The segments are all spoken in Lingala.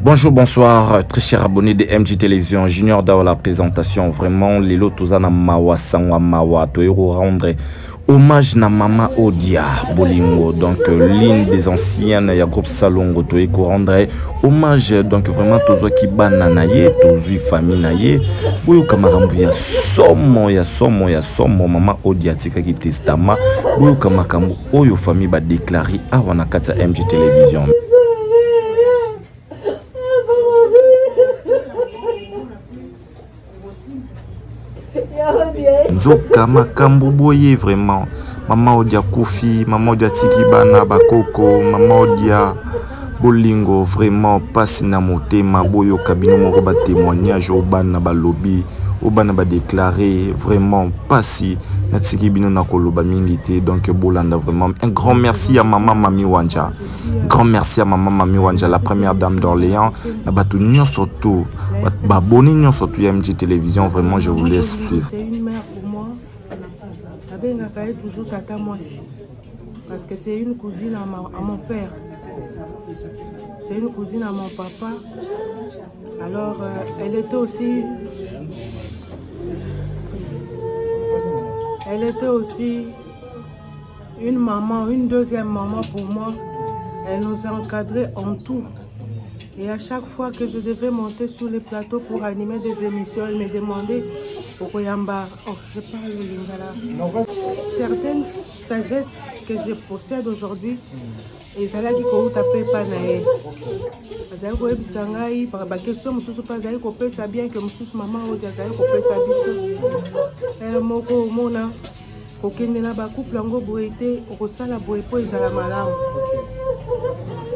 Bonjour, bonsoir, très chers abonnés de MJ Télévision. Junior dans la présentation. Vraiment, les lotos na mawa sangwa mawa toero rendre hommage na Mama Odia Bolingo. Donc, l'une des anciennes ya groupe Salongo toeko rendre hommage. Donc, vraiment, tozo ki banana ye, tozo famille na ye. Boyo kamarambu ya somo Mama Odia tika ki testama. Boyo kamakambu oyo famille ba déclaré awana kata MJ Télévision. Nzoka makambo boye vraiment Mama Odia Kofi, Mama Odia Tikibana Bakoko, Mama Odia Bolingo vraiment passe na motema boyo kabino moko ba témoignage obana ba lobby obana ba déclarer vraiment passe na tikibino na koloba mingité. Donc bolanda vraiment un grand merci à Maman Mami Wanja. Grand merci à Maman Mami Wanja, la première dame d'Orléans. Na batu nyon surtout ba boni nyon surtout MJ Télévision. Vraiment je vous laisse suivre. C'est une mère pour moi. Elle est toujours tata moi parce que c'est une cousine à mon père. C'est une cousine à mon papa. Alors elle était aussi une maman, une deuxième maman pour moi. Elle nous a encadrés en tout. Et à chaque fois que je devais monter sur les plateaux pour animer des émissions, elle me demandait au Koyamba, oh, je parle le lingala. Certaines sagesses que je possède aujourd'hui, et ça l'a dit qu'on tapait pas naé. Parce que bisangai par la question mususu pas zaï ko pesa bien que mususu maman odia zaï ko pesa biso. Moko mona ko kende na ba couple ngo boité ko sala boé po ezala malamu.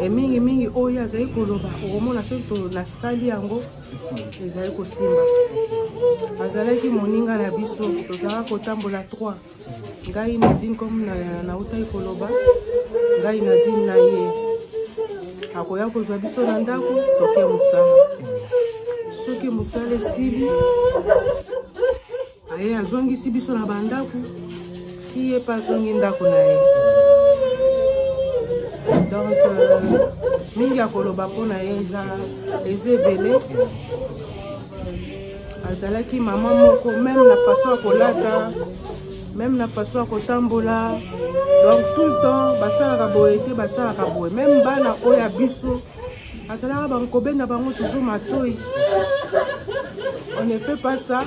Et mingi oya zaï ko loba ko mona surtout na stali yango ezali ko simba. Azalaki moninga na biso tozala ko tambola 3. Ngai Nadine comme na utai ko loba. Ngai Nadine na ye. Akoya kozwa biso na ndako toke musala. Soki musala esili aye azongisi biso na bandako tiye pa zongi ndako na ye. Donc mingi akoloba mpona ye eza ebele. Azalaki mama moko même na façon akolata, même na façon akotambola. Donc tout le temps, basala boete, basala boé. Même bana oya biso, basala banko benda bango toujours matoi. On ne fait pas ça.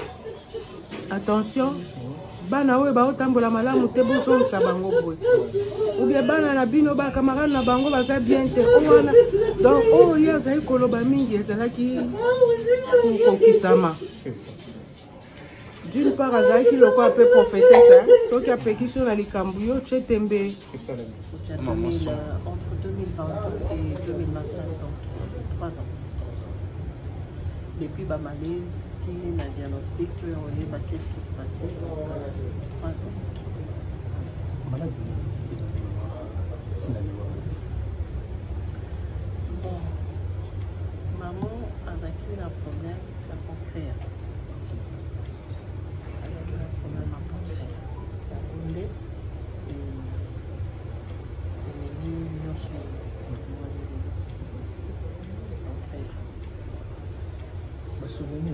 Attention, bana oya ba otambola malamu te bozo sa bango boé. Ou bien bana na bino ba camarade na bango baza bien te. Donc oh ya zai koloba mingi ezala ki ko kisama. D'une part, Azaki le quoi peut prophéter ça, ce qui a péqué sur la Licambio, tu es tombé. Entre 2022 et 2025, donc 3 ans. Depuis ma malaise, la diagnostic, tu as qu'est-ce qui se passait, donc 3 ans. Bon, maman, Azaki a un problème à concret. Souvenir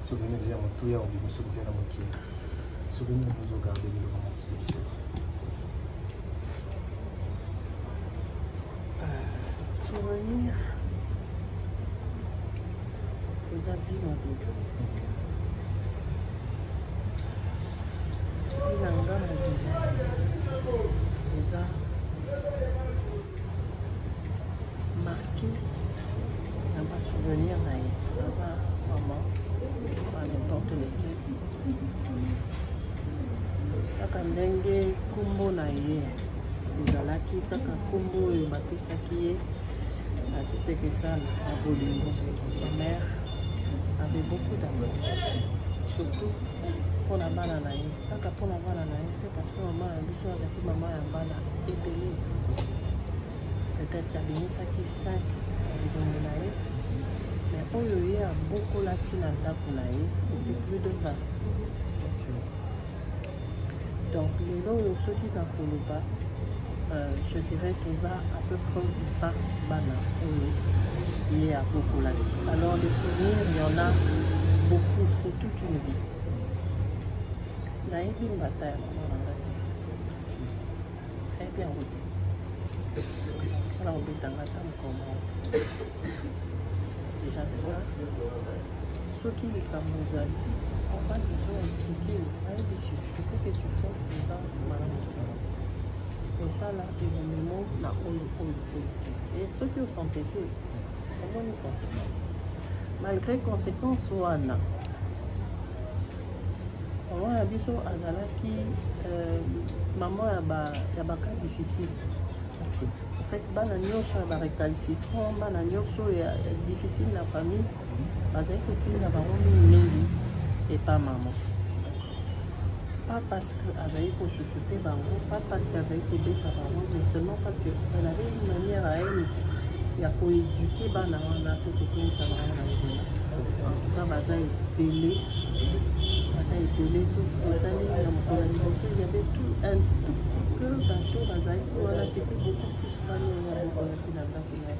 souvenir déjà mon tout hier on dit souvenir à mon qui souvenir nous au garder le romantique souvenir les avis mon dos il a un gars les a marqué un pas souvenir dans un moment à n'importe lequel kaka ndenge kumbo na ye ezalaki kaka kumbo oyo bapesaki ye atiseke ça na Bolingo. Ma mère avait beaucoup d'amour surtout pour la bana na ye kaka pour la bana na ye te parce que maman na biso azalaki mama ya bana ebele peut-être abimisaki 5 aligongo na ye. Mais oyo ye abokolaki na ndako na ye c'était plus de 20. Donc lelo oyo soki na koloba je dirais tous à peu près pas bana et à beaucoup la vie. Alors les souvenirs, il y en a beaucoup, c'est toute une vie. Naïbi une bataille, très bien routée. Voilà, on est dans la table comment. Déjà de voir ceux qui les camouflent, en fait, ils sont expliqués, je sais que tu fais des ans malades. Et ça là, évidemment, la et ceux qui sont pétés, comment les conséquences? Malgré les conséquences, soit là. On a vu sur Azala qui, maman a un cas difficile. En fait, bana nyosho ya récalcitrant, bana nyosho ya difficile la famille, parce que tu n'as pas mingi et pas maman. Pas parce qu'elle pour chuchoter bango, pas parce qu'elle pour bêta bango, mais seulement parce qu'elle avait une manière à elle, il y a pour éduquer bana wana pour que tu ça va en Nzela. En tout cas, baza épelé, sur le il y avait tout un tout petit peu bateau baza voilà, c'était beaucoup plus famille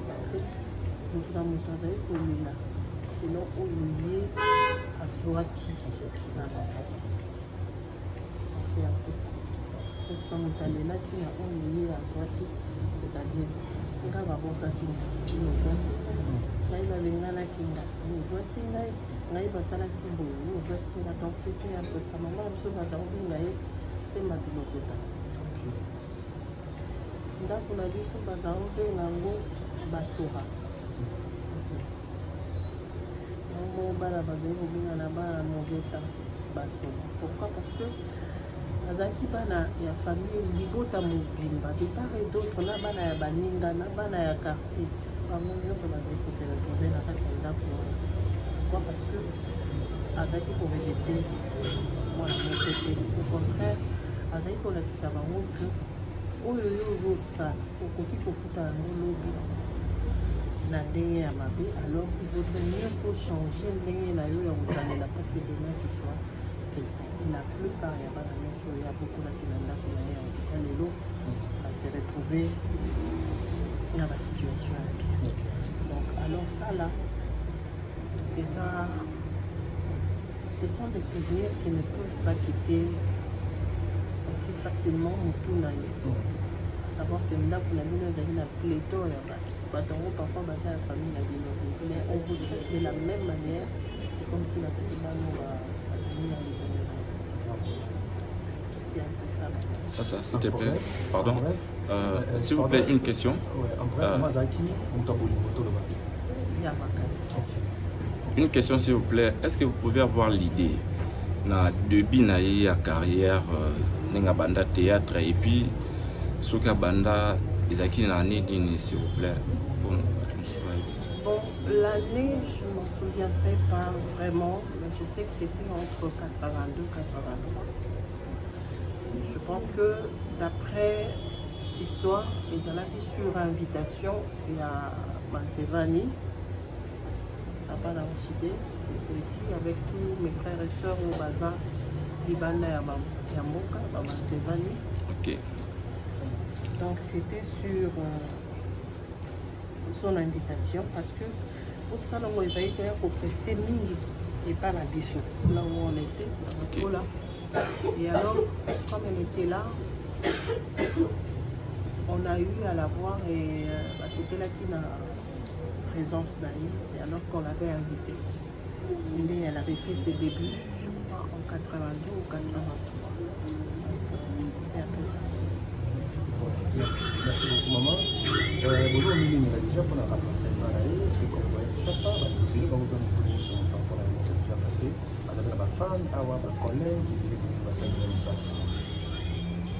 parce que nous avons travaillé pour là. Sinon on lié à Swaki. C'est un peu ça. Nous avons là qui a on lié à Swaki, c'est-à-dire on va voir qui nous ont donc c'était un peu ça. Maman, c'est ma bilokota. Donc on a dit sur Bazaro de Nango Basura. Pourquoi? Parce que Azaki bana ya famille libota mobimba de part et d'autre na bana ya baninga na bana ya quartier. Pourquoi? Parce que Azaki pour rejeter moi mon côté. Au contraire, Azaki pour la qui ça va que oh yo ça au côté pour foutre un lobby na ndenge ya mabe, alors il vaudrait mieux pour changer ndenge na yo ya ozali la pour que demain tu sois quelqu'un. La plupart il y a pas de même chose, il y a beaucoup de kinanda qui en tout cas les lots à se retrouver dans la situation. Donc alors ça là, et ça, ce sont des souvenirs qui ne peuvent pas quitter aussi facilement Moutouna. À savoir que là pour la vie nous avons la pléthore parfois basé à la famille la vie, mais on vous traite de la même manière. C'est comme si la sécurité Ça, s'il te plaît, pardon, s'il vous plaît, une question. Une question, s'il vous plaît. Est-ce que vous pouvez avoir l'idée na début na ya carrière n'enga banda théâtre et puis ce que banda Isaki na année d'une, s'il vous plaît. Bon, l'année, je ne m'en souviendrai pas vraiment, mais je sais que c'était entre 82 et 83. Je pense que d'après l'histoire, ils en avaient sur invitation, il y a Mansevani, à la Rochidé, ici avec tous mes frères et sœurs au Bazin, Libana et Yamoka, Mansevani. Ok. Donc c'était sur son invitation parce que pour ça, nous avons pour prester mille et pas la bichon. Là où on était, okay. Là. Et alors, comme elle était là, on a eu à la voir et c'était là qui n'a présence d'ailleurs. C'est alors qu'on l'avait invitée. Mais elle avait fait ses débuts, je crois, en 82 ou 83. C'est un peu ça. Merci beaucoup, maman. Bonjour, Mimi, déjà pour la rappeler, parce que comme vous voyez, chaque fois, quand vous avez déjà passé, vous avez ma femme, ma collègue, qui dit que vous passez comme ça.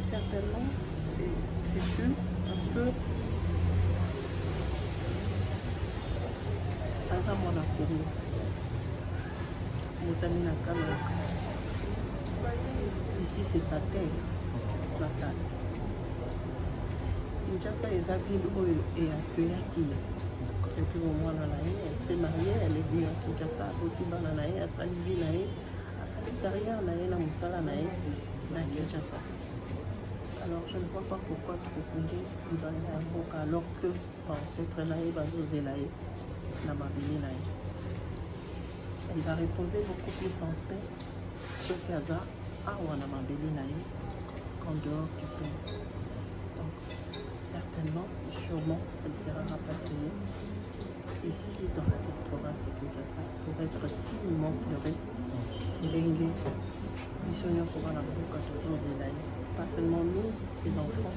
Certainement, c'est sûr, parce que Asa Mwana Congo, Motamina Kanaka, ici c'est sa terre natale. Kinshasa est la ville où elle est accueillie. Depuis au moins elle s'est mariée, elle est venue à Kinshasa, à Otibana, à Salivi, à Salitaria, à Moussala, à Kinshasa. Alors je ne vois pas pourquoi tu peux tomber alors que l'ancêtre naïe va nous élayer dans ma vie naïe. Elle va reposer beaucoup plus en paix ce kaza awa na ma vie naïe qu'en dehors du pays. Donc certainement et sûrement elle sera rapatriée ici dans la province de Kinshasa pour être dignement pleurée. Ndenge biso nyonso bana mboka tozozela ye. Pas seulement nous, ses enfants,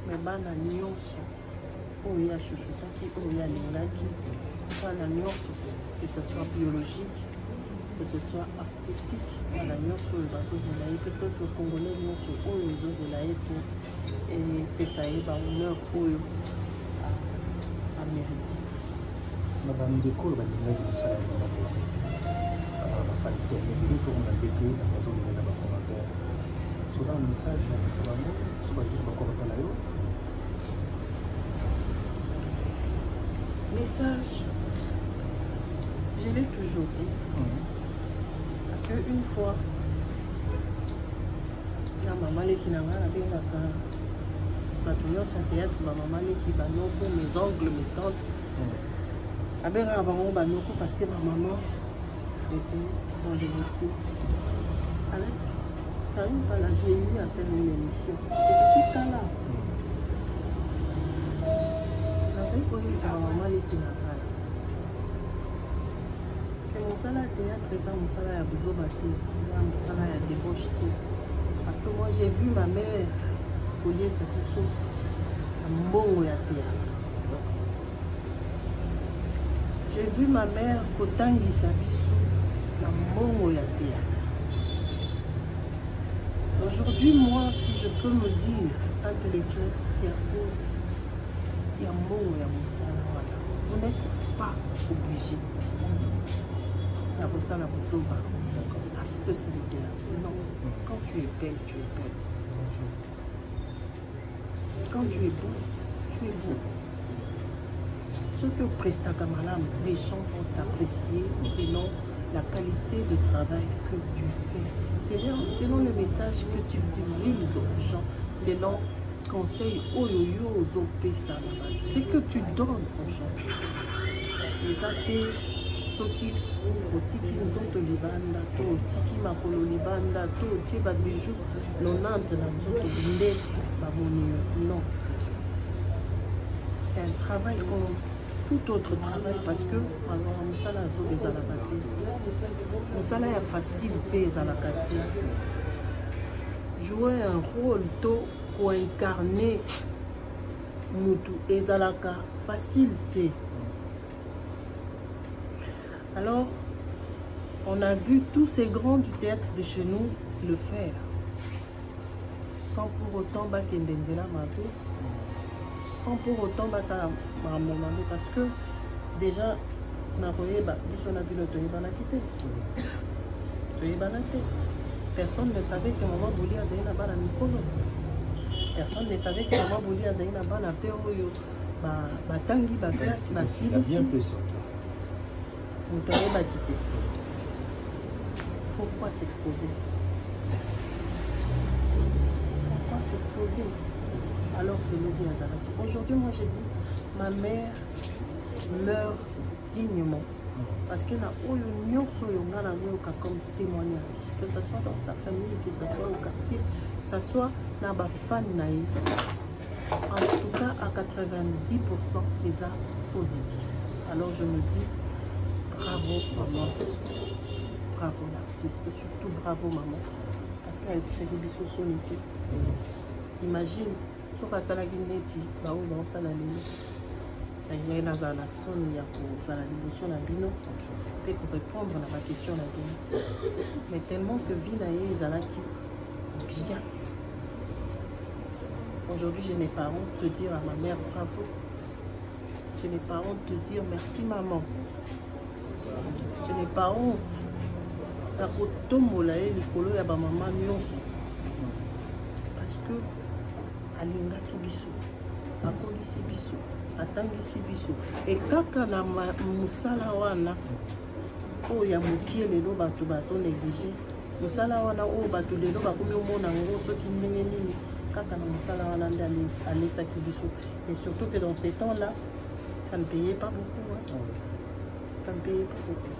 mais bana nyonso oyo ya chuchutaki, oyo ya lingaki, bana nyonso, que ce soit biologique, que ce soit artistique, bana nyonso oyo bazozela ye, pe peuple congolais nyonso oyo ezozela ye po epesa ye bahonneur oyo amérité. Na bandeko oyo balingaki mosala ya bango azala bafani te ebele tokomona nde ke bazolinga na bacommentaire soza un message à ce moment, soit juste encore dans la Message, je l'ai toujours dit. Parce qu'une fois, la maman qui n'a pas avec la son théâtre, ma maman qui va nous pour mes oncles, mes tantes. Parce que ma maman était dans les métiers. Voilà, j'ai eu à faire une émission. C'est tout là. Dans cette police, ma maman était là. Et mon salaire théâtre, c'est mon salaire à Bouzobaté, c'est mon salaire à débauche. Parce que moi, j'ai vu ma mère collier sa pisso à mon théâtre. J'ai vu ma mère kotangi sa pisso à mon théâtre. Aujourd'hui, moi, si je peux me dire intellectuel, c'est à cause il y a mot et à mon salaire. Vous n'êtes pas obligé. Il y a ça, parce que c'est le théâtre. Non. Quand tu es belle, tu es belle. Quand tu es beau, tu es beau. Ce que presta Kamalam, les gens vont t'apprécier selon la qualité de travail que tu fais, selon le message que tu divulgues aux gens, selon conseil oyoyo aux opesa, ce que tu donnes aux gens. Les athées, ceux qui otiki nzoto libanda, to otiki makolo libanda, to otie ba bijou 90 na nzoto nde bamoni non. C'est un travail comme tout autre travail parce que musala zo ezalaka te musala ya facile pe ezalaka te jouer un rôle to pour incarner mutu ezalaka facile te. Alors on a vu tous ces grands du théâtre de chez nous le faire sans pour autant bakende nzela mabe, sans pour autant basala mamonando parce que déjà na koyeba biso na bino toyebana kite toyebana te. Personne ne savait que maman Bouli azali na bana mikolo. Personne ne savait que maman Bouli azali na bana pe oyo batangi ba classe basilisi. Vous toyeba kite. Pourquoi s'exposer? Pourquoi s'exposer alors que le bien Azaraki? Aujourd'hui, moi je dis, ma mère meurt dignement. Parce qu'elle a eu une comme témoignage, que ce soit dans sa famille, que ce soit au quartier, que ce soit dans ma fan. En tout cas, à 90%, les arts positifs. Alors je me dis, bravo maman, bravo l'artiste, surtout bravo maman. Parce qu'elle s'est dit sur son été. Imagine, si on passe à la Guinée, bah où dans ça la ligne. Il y a la sonne, il y a la l'émotion, la bino. Et pour répondre à ma question, la bino. Mais tellement que vie n'a eu Zalaki bien. Aujourd'hui, je n'ai pas honte de dire à ma mère bravo. Je n'ai pas honte de dire merci maman. Je n'ai pas honte. La kotombola et likolo ya ba maman nyonso. Parce que alingaki biso, akolisi biso, atangisi biso. Et kaka na musala wana o ya mokie lelo bato bazo négliger. Musala wana o bato lelo bakomi omona ngo soki ndenge nini kaka na mosala wana nde alesaki biso. Et surtout que dans ces temps-là, ça ne payait pas beaucoup. Hein. Ça ne payait pas beaucoup.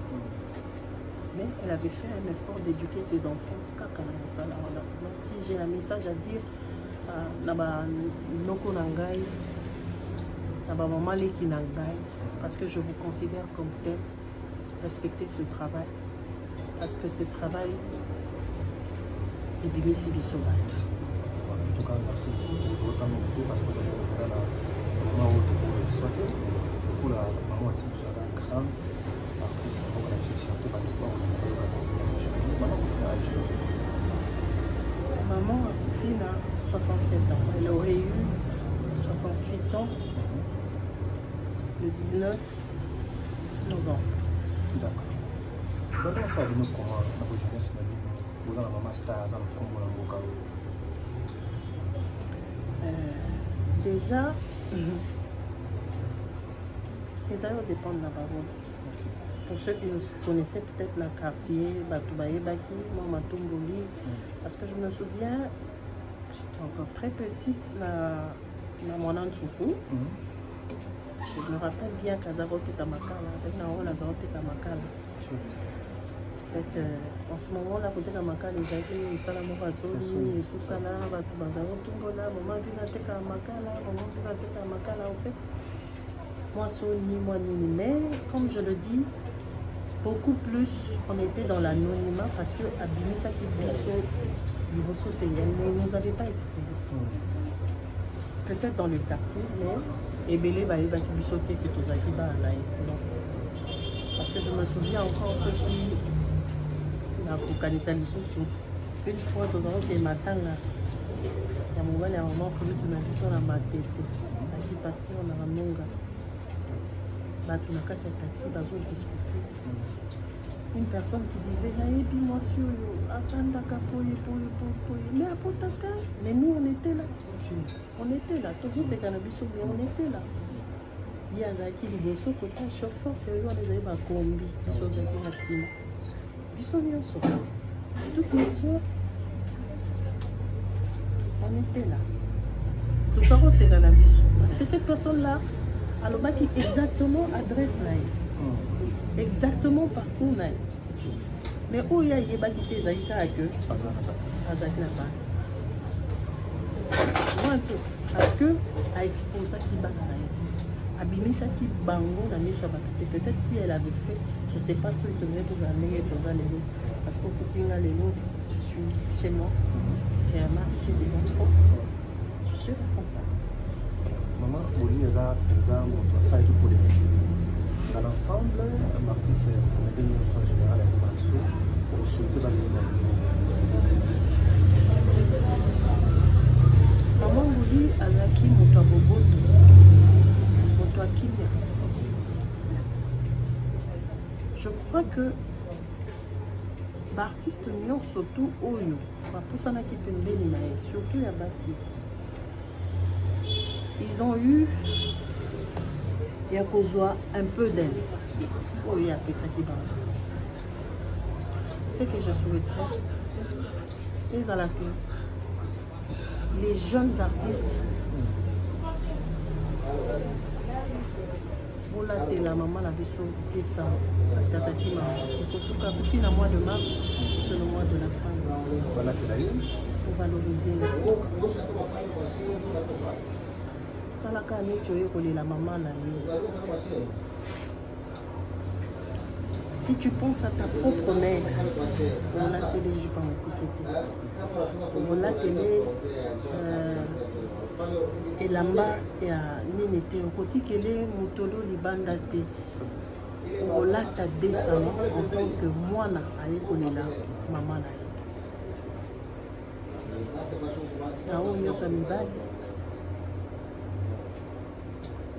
Mais elle avait fait un effort d'éduquer ses enfants kaka na mosala wana. Donc si j'ai un message à dire na ba noko na ngai, na ba maman leki na ngai, parce que je vous considère comme tel, respectez ce travail. Parce que ce travail est bien si biso. En tout cas, merci pour votre temps parce que la maman pour la maman a-t-il une grande artiste pour la chanter par maman Koufine a 67 ans. Elle aurait eu 68 ans le 19 novembre. D'accord. Comment ça va nous comment la jeunesse vous avez la maman star dans le Congo la Mboka? Déjà, les ailleurs dépendent de la parole. Pour ceux qui nous connaissaient peut-être le quartier, Batoubaye Baki, Mamatomboli, parce que je me souviens, j'étais encore très petite, dans mon Soufou. Je me rappelle bien qu'Azarote Kamakala, c'est que Azarote Kamakala. En fait, en ce moment-là, côté Kamakala, les amis, ils sont et tout ça là, Batoubaye, maman Pinate Kamakala, maman Pinate Kamakala, en fait. Moi, Soni, moi, Nini, mais comme je le dis, beaucoup plus on était dans l'anonymat parce que Abimisa qui biso, il ne nous avait pas exposé. Peut-être dans le quartier, mais Ebele Baïba qui bisotait que Tozaki Baanaï. Parce que je me souviens encore ceux qui n'ont pas connaissé une fois, Tozaki et Matanga, il y a un moment, il y a un moment que nous avons vu sur la matete. Ça qui parce qu'on a un monga. Tu n'as qu'à te taxi, tu as discuté. Une personne qui disait, moi sur mais mais nous on était là. On était là. Toujours ces cannabis, mais on était là. Il y a Zaki, les bossons, côté chauffeur, c'est eux, on les a eu à combi. Ils sont venus à Sima. Ils sont venus au sol. Toutes mes soeurs, on était là. Tout ça, c'est cannabis. Parce que cette personne-là, alors qui exactement adresse là, exactement parcours là. Mais où il y a des qui Zaki à que Zaki là bas. Un peu parce que à exposer qui bat à Abimisa qui bango dans les peut-être si elle avait fait, je sais pas si elle tenait tous années parce qu'au quotidien je suis chez moi, j'ai un mari, j'ai des enfants, je suis responsable. Maman, vous dites ça et tout pour les dans l'ensemble, un artiste comédien ministre général pour souhaiter dans les Maman Bouli Azaki Moutaboboto, Moutouakimia. Je crois que l'artiste Nyon surtout Oyo, Papoussana Kipembeni, surtout Yabassi, ils ont eu Yakozwa un peu d'aide. Oyo Yapesaki Baba. Ce que je souhaiterais, les Alapis, les jeunes artistes, pour la maman la descend parce qu'à cette et surtout qu'à le mois de mars, c'est le mois de la femme. Pour valoriser ça la la maman là. Si tu penses à ta propre mère, on l'a télé, je pense que c'était. On l'a télé, et là-bas, il y a Ninete, au côté qu'elle est Moutolo Libandate. On l'a descend en tant que moi, allez connaître la maman. Là où il y a sa mibali.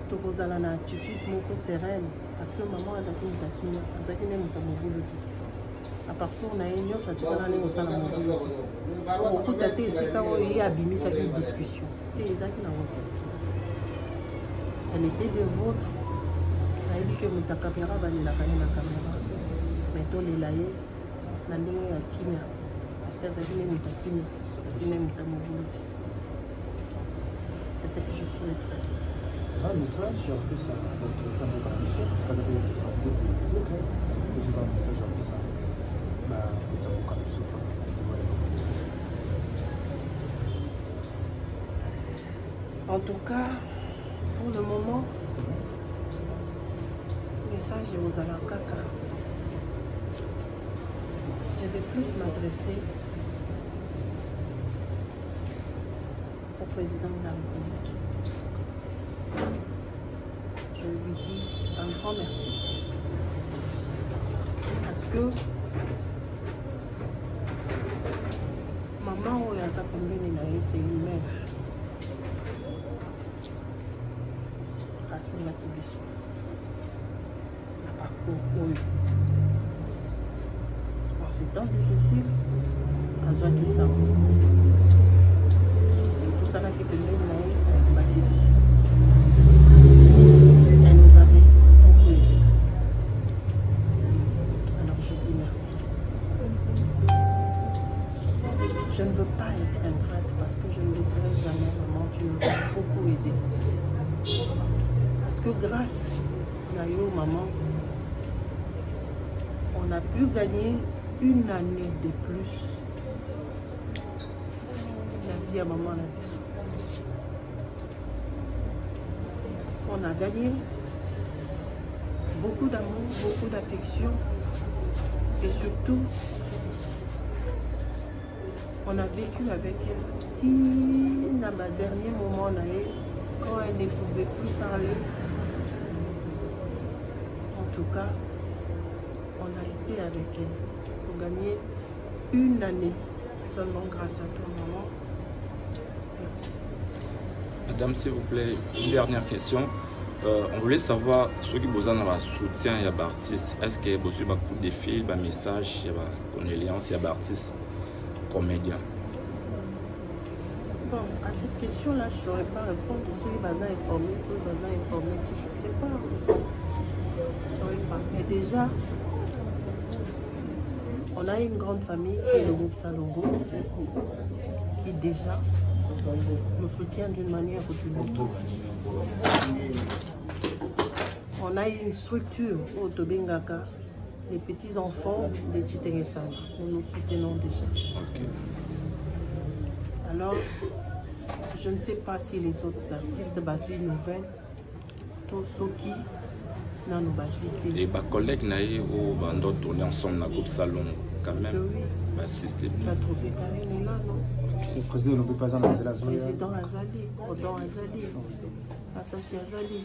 Tu poses à la attitude, mon sereine. Parce que maman a zaki mutakina, zaki ne mutamobuluti. À partir on a une autre chose à aller au salon mobuluti. Beaucoup de esika oyo abimisa qui discussion. Te ezaki na wote. Elle était de vôtre. Elle dit que mutakapera bali la caméra. Mais to les laye na ndenge ya kimia. Parce que zaki ne mutakina, zaki ne mutamobuluti. C'est ce que je souhaiterais. Un message en plus à notre camarade Bamisho, parce que ça peut être fatigué pour le public, que je vais un message en plus à En tout cas, pour le moment, le message est aux Alakaka. Je vais plus m'adresser au président de la République. Je lui dis un grand merci. Parce que maman Oyaza Kombeni Naye, c'est lui-même. La Kibiso. La parcours. En ces temps difficiles, à Zoaki Sao. Tout ça là qui peut nous naïf avec la Kibiso. Elle nous avait beaucoup aidé. Alors je dis merci. Je ne veux pas être ingrate parce que je ne laisserai jamais maman, tu nous as beaucoup aidé. Parce que grâce à Nayo, maman, on a pu gagner une année de plus. La vie à maman la vie. On a gagné beaucoup d'amour, beaucoup d'affection et surtout, on a vécu avec elle. Dans ma dernier moment, quand elle ne pouvait plus parler, en tout cas, on a été avec elle pour gagner une année seulement grâce à toi, maman. Merci. Madame, s'il vous plaît, une dernière question. On voulait savoir ce qui vous a soutien à l'artiste. Est-ce que vous avez beaucoup de fils, des messages, des condoléances à l'artiste comédien? Bon, à cette question-là, je ne saurais pas répondre. Si les bazars informés, je ne sais pas. Je ne saurais pas. Mais déjà, on a une grande famille qui est le groupe Salongo, qui déjà me soutient d'une manière ou d'une autre. On a une structure au Tobengaka, les petits-enfants de Chitengesana. Nous nous soutenons déjà. Okay. Alors, je ne sais pas si les autres artistes basent une nouvelle. Tous ceux qui n'ont pas basé. Et les collègues ou bando tourner ensemble dans le groupe Salon quand même. Oui. Assisté. Tu as trouvé Karine là, non? Le président ne peut pas en la zone. Président Azali, Odon Azali, Assassi Azali.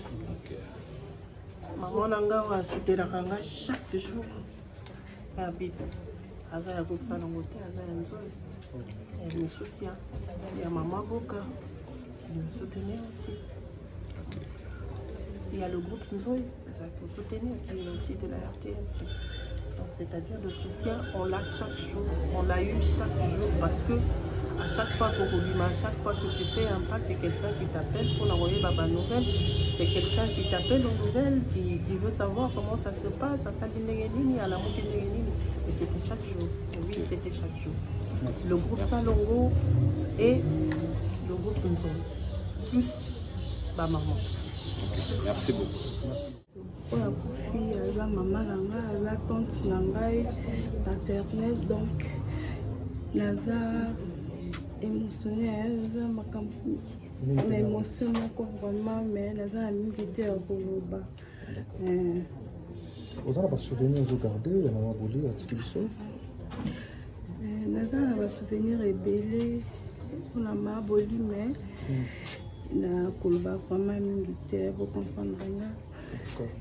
Maman Nanga a soutenu Ranga chaque jour. Azali a groupe Salon côté, Azali Nzoy. Elle me soutient. Il y a Maman Boka qui me soutenait aussi. Il y a le groupe Nzoy qui me soutenait, qui est aussi de la RTNC. C'est-à-dire le soutien, on l'a chaque jour. On l'a eu chaque jour parce que à chaque fois à chaque fois que tu fais un pas, c'est quelqu'un qui t'appelle pour envoyer Baba Nouvelle. C'est quelqu'un qui t'appelle aux nouvelles, qui veut savoir comment ça se passe, à Salinengenini, à la Montenegeni. Et c'était chaque jour. Oui, c'était chaque jour. Le groupe Salongo et le groupe Nzon. Plus ma maman. Merci beaucoup. La fille, la maman, la tante, maternelle, donc, la émotionnelle, la émotion, vraiment, mais la amitié à Koloba. Vous avez des souvenirs vous gardez, il y a maman Bouli, à Tikibiso? Des souvenirs ébélés, on a ma Bouli, mais la Koloba, vraiment, amitié, vous comprendrez. D'accord.